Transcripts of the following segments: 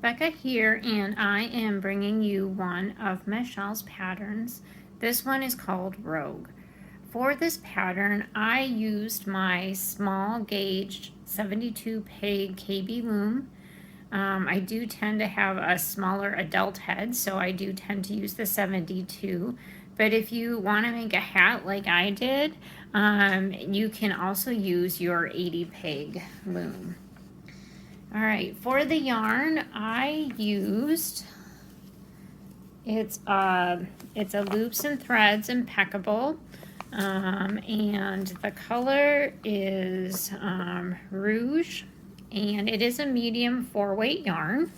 Becca here, and I am bringing you one of Michelle's patterns. This one is called Rogue. For this pattern, I used my small gauge 72 peg KB loom. I do tend to have a smaller adult head, so I do tend to use the 72. But if you want to make a hat like I did, you can also use your 80 peg loom. All right, for the yarn, I used, it's a Loops and Threads Impeccable, and the color is Rouge, and it is a medium 4-weight yarn.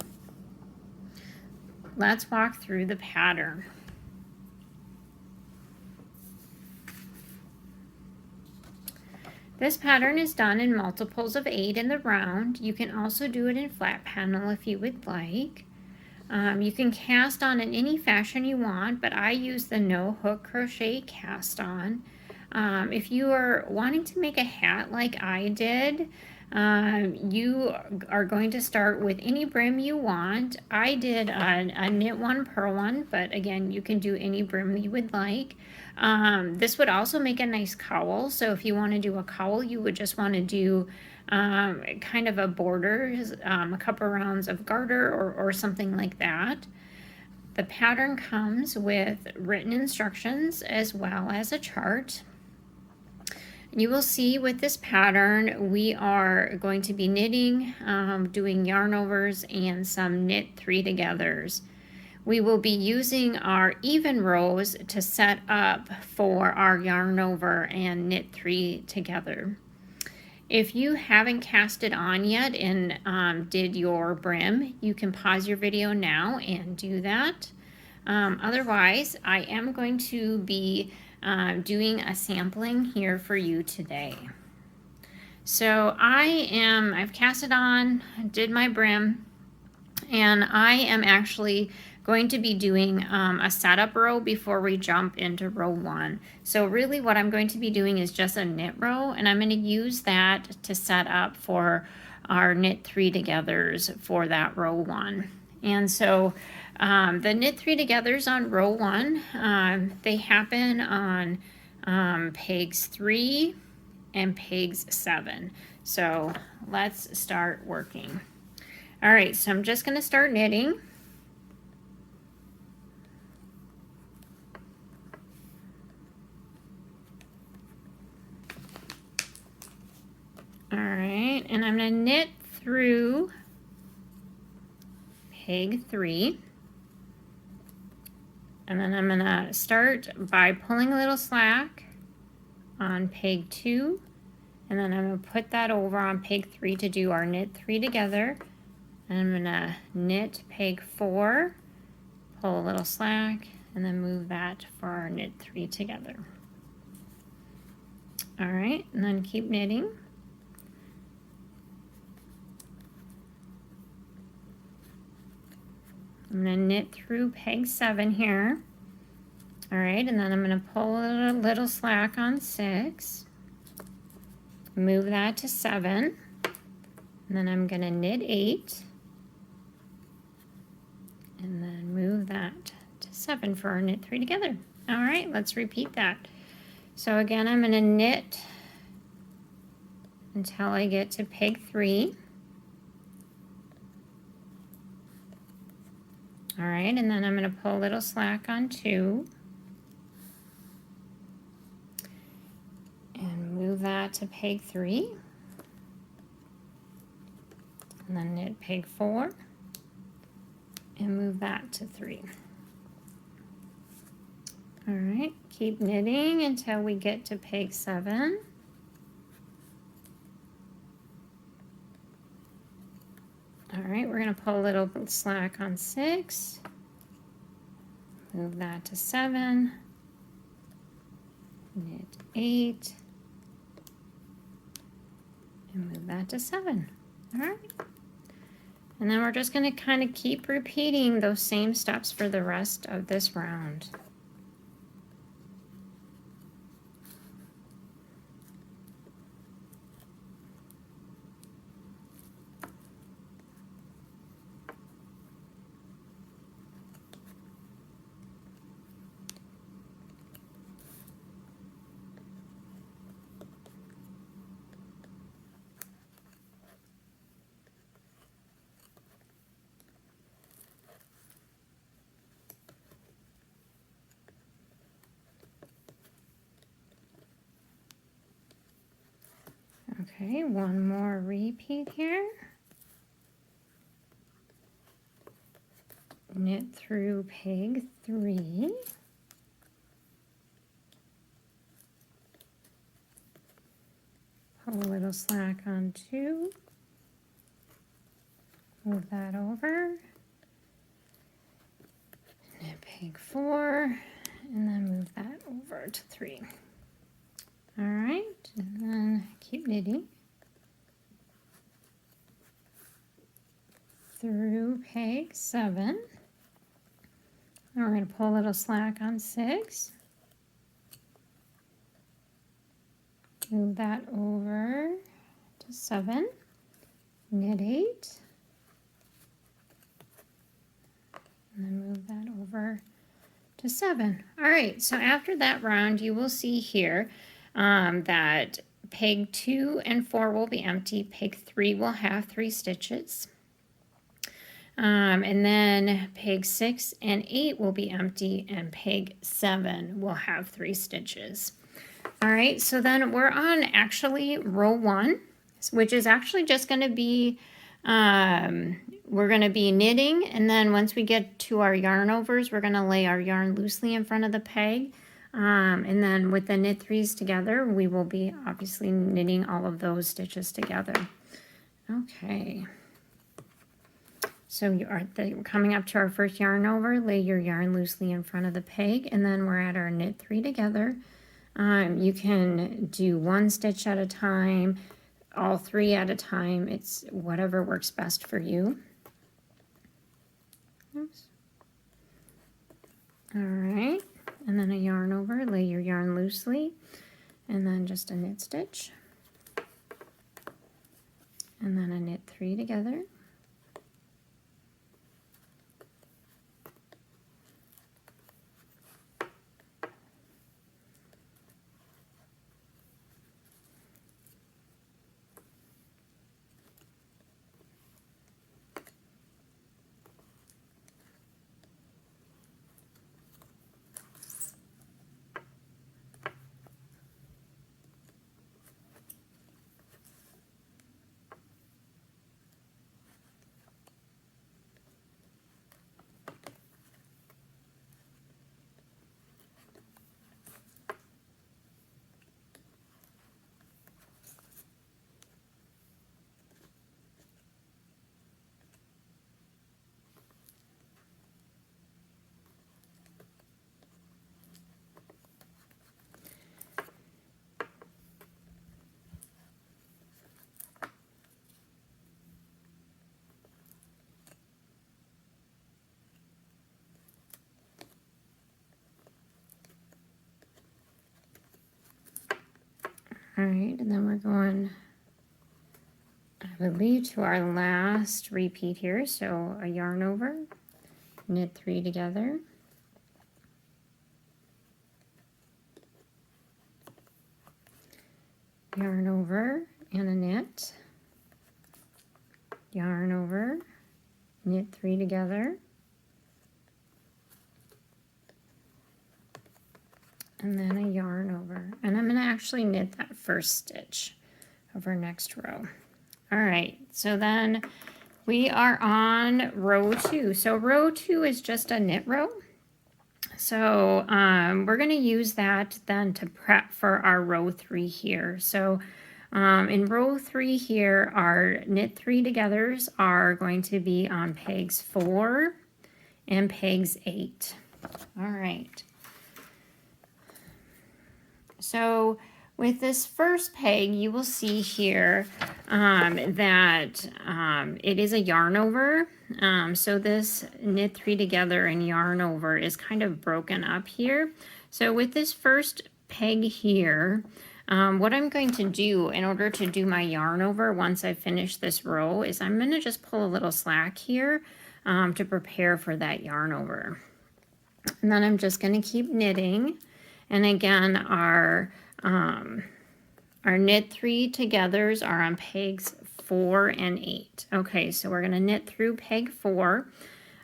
Let's walk through the pattern. This pattern is done in multiples of 8 in the round. You can also do it in flat panel if you would like. You can cast on in any fashion you want, but I use the no hook crochet cast on. If you are wanting to make a hat like I did, you are going to start with any brim you want. I did a knit one, purl one, but again, you can do any brim you would like. This would also make a nice cowl, so if you want to do a cowl, you would just want to do kind of a border, a couple rounds of garter or something like that. The pattern comes with written instructions as well as a chart. You will see with this pattern, we are going to be knitting, doing yarn overs and some knit 3-togethers. We will be using our even rows to set up for our yarn over and knit 3 together. If you haven't cast it on yet and did your brim, you can pause your video now and do that. Otherwise, I am going to be doing a sampling here for you today. So I've cast it on, did my brim, and I am actually going to be doing a setup row before we jump into row 1. So really what I'm going to be doing is just a knit row, and I'm going to use that to set up for our knit 3-togethers for that row 1. And so the knit 3-togethers on row 1, they happen on pegs 3 and pegs 7. So let's start working. All right, so I'm just going to start knitting. All right, and I'm going to knit through peg 3. And then I'm going to start by pulling a little slack on peg 2. And then I'm going to put that over on peg 3 to do our knit 3 together. And I'm going to knit peg 4, pull a little slack, and then move that for our knit 3 together. All right, and then keep knitting. I'm going to knit through peg 7 here. All right, and then I'm going to pull a little slack on 6, move that to 7, and then I'm going to knit 8, and then move that to 7 for our knit 3 together. All right, let's repeat that. So again, I'm going to knit until I get to peg 3. All right, and then I'm going to pull a little slack on 2 and move that to peg 3, and then knit peg 4 and move that to 3. All right, keep knitting until we get to peg 7. All right, we're going to pull a little slack on 6, move that to 7, knit 8, and move that to 7. All right. And then we're just going to kind of keep repeating those same steps for the rest of this round. Okay, one more repeat here. Knit through peg 3. Pull a little slack on 2. Move that over. Knit peg 4, and then move that over to 3. All right, and then keep knitting through peg 7. And we're going to pull a little slack on 6. Move that over to 7. Knit 8. And then move that over to 7. All right, so after that round, you will see here that peg 2 and 4 will be empty. Peg 3 will have 3 stitches. And then peg 6 and 8 will be empty, and peg 7 will have 3 stitches. All right, so then we're on actually row 1, which is actually just going to be, we're going to be knitting, and then once we get to our yarn overs, we're going to lay our yarn loosely in front of the peg. And then with the knit 3s together, we will be obviously knitting all of those stitches together. Okay. So we're coming up to our first yarn over. Lay your yarn loosely in front of the peg, and then we're at our knit 3 together. You can do 1 stitch at a time, all 3 at a time. It's whatever works best for you. Oops. All right, and then a yarn over. Lay your yarn loosely, and then just a knit stitch, and then a knit 3 together. All right, and then we're going, I believe, to our last repeat here. So a yarn over, knit 3 together, yarn over and a knit, yarn over, knit 3 together, and then a yarn over. And I'm going to actually knit that first stitch of our next row. All right, so then we are on row 2. So row 2 is just a knit row. So we're going to use that then to prep for our row 3 here. So in row 3 here, our knit 3 togethers are going to be on pegs 4 and pegs 8. All right. So with this first peg, you will see here that it is a yarn over. So this knit 3 together and yarn over is kind of broken up here. So with this first peg here, what I'm going to do in order to do my yarn over once I finish this row is I'm going to just pull a little slack here to prepare for that yarn over. And then I'm just going to keep knitting. And again, our knit 3 togethers are on pegs 4 and 8. Okay, so we're going to knit through peg 4.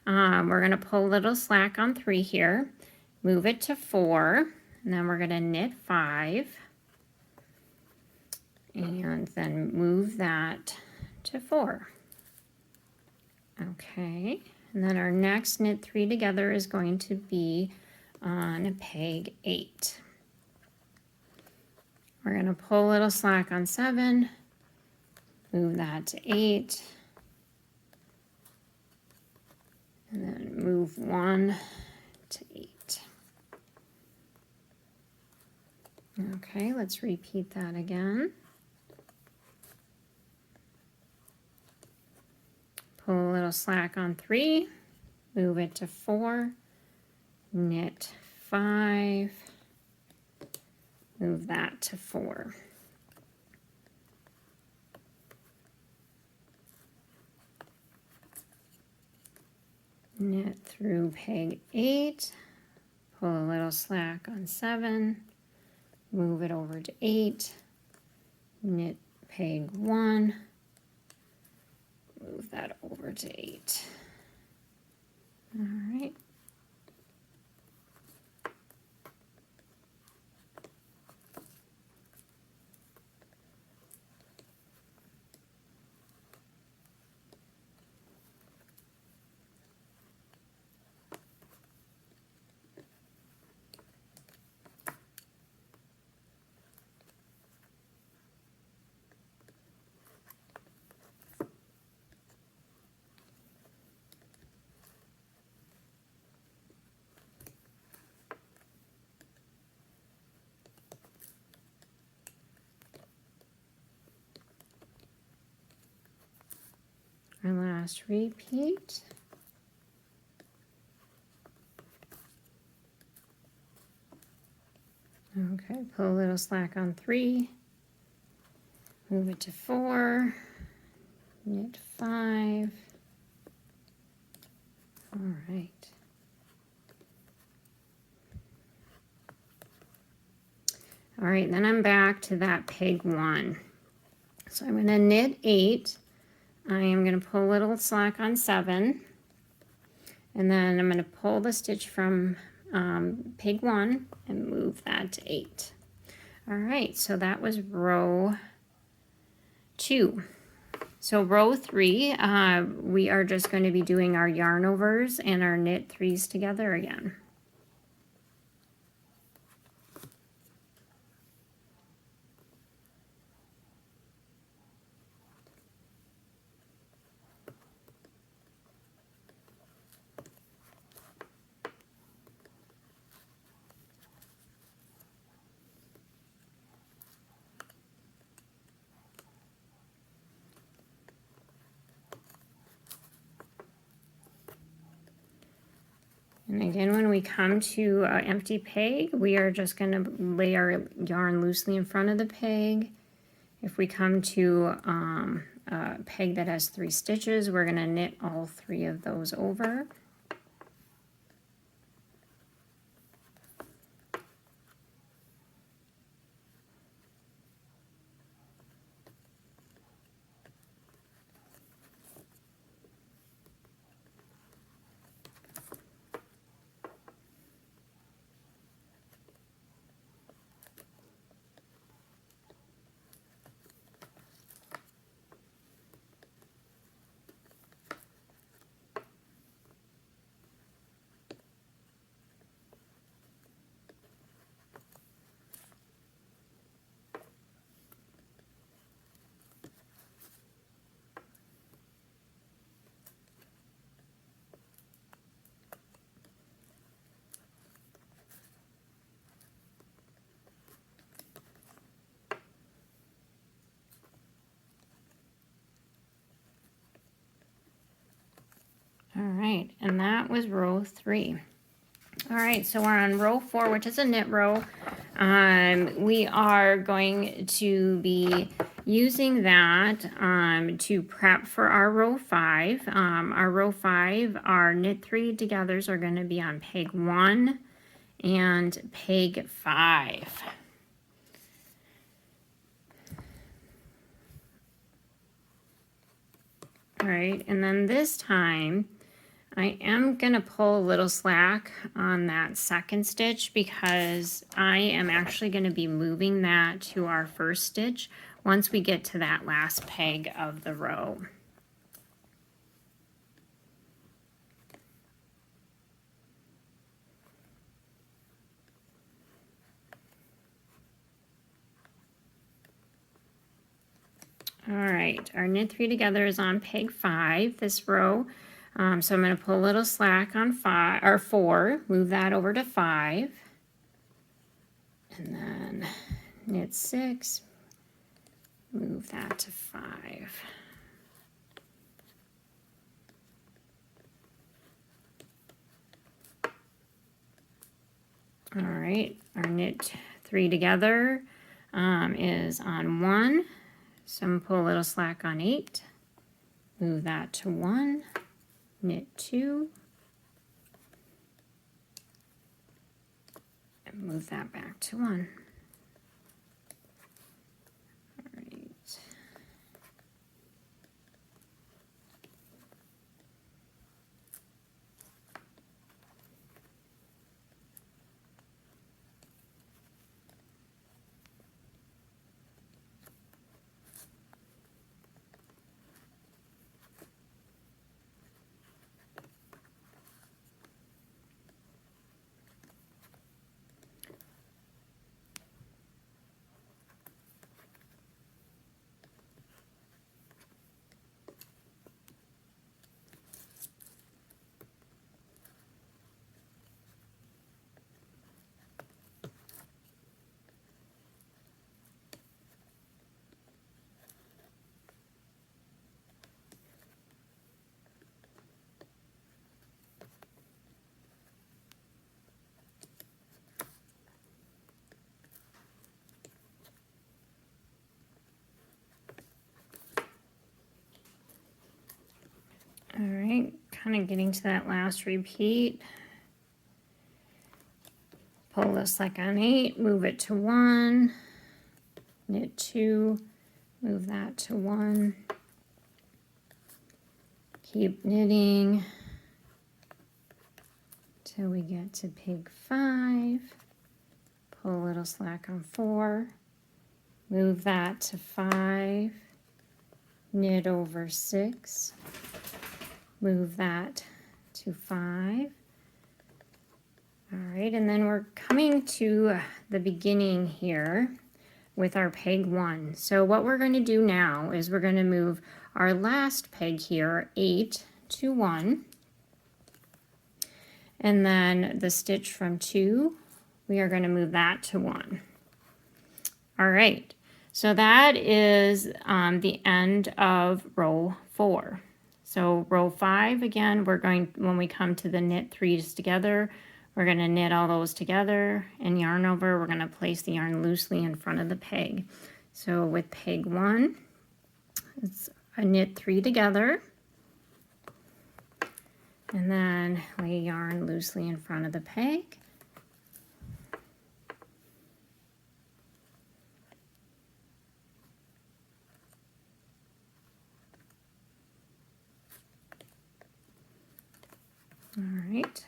We're going to pull a little slack on 3 here, move it to 4, and then we're going to knit 5. And and then move that to 4. Okay, and then our next knit 3 together is going to be on peg 8. We're going to pull a little slack on 7, move that to 8, and then move 1 to 8. Okay, let's repeat that again. Pull a little slack on 3, move it to 4, knit 5, move that to 4. Knit through peg 8, pull a little slack on 7, move it over to 8, knit peg 1, move that over to 8. All right. Our last repeat. Okay, pull a little slack on 3, move it to 4, knit 5. All right. All right, then I'm back to that peg 1. So I'm going to knit 8. I am going to pull a little slack on 7, and then I'm going to pull the stitch from peg 1 and move that to 8. All right, so that was row 2. So row 3, we are just going to be doing our yarn overs and our knit 3s together again. And again, when we come to an empty peg, we are just going to lay our yarn loosely in front of the peg. If we come to a peg that has 3 stitches, we're going to knit all 3 of those over. All right, and that was row 3. All right, so we're on row 4, which is a knit row. We are going to be using that to prep for our row 5. Our row 5, our knit 3 togethers are going to be on peg 1 and peg 5. All right, and then this time I am going to pull a little slack on that second stitch because I am actually going to be moving that to our first stitch once we get to that last peg of the row. All right, our knit 3 together is on peg 5 this row. So I'm going to pull a little slack on 5 or 4, move that over to 5, and then knit 6, move that to 5. All right, our knit 3 together is on 1. So I'm going to pull a little slack on 8, move that to 1, knit 2, and move that back to 1. All right. All right, kind of getting to that last repeat. Pull the slack on 8, move it to 1, knit 2, move that to 1, keep knitting till we get to peg 5, pull a little slack on 4, move that to 5, knit over 6, move that to 5. All right, and then we're coming to the beginning here with our peg 1. So what we're going to do now is we're going to move our last peg here, 8, to 1. And then the stitch from 2, we are going to move that to 1. All right, so that is the end of row 4. So row 5, again, we're going, when we come to the knit 3s together, we're going to knit all those together and yarn over. We're going to place the yarn loosely in front of the peg. So with peg 1, it's a knit 3 together, and then lay yarn loosely in front of the peg. All right.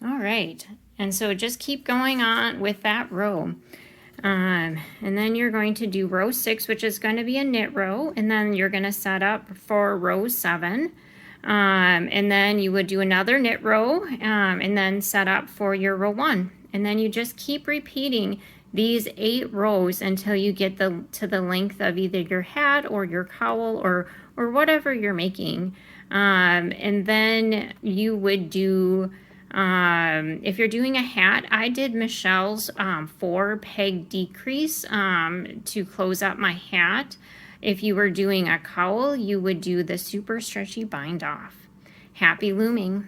All right, and so just keep going on with that row. And then you're going to do row 6, which is going to be a knit row, and then you're going to set up for row 7. And then you would do another knit row, and then set up for your row 1. And then you just keep repeating these 8 rows until you get to the length of either your hat or your cowl or whatever you're making. And then you would do, if you're doing a hat, I did Michelle's 4 peg decrease to close up my hat. If you were doing a cowl, you would do the super stretchy bind off. Happy looming!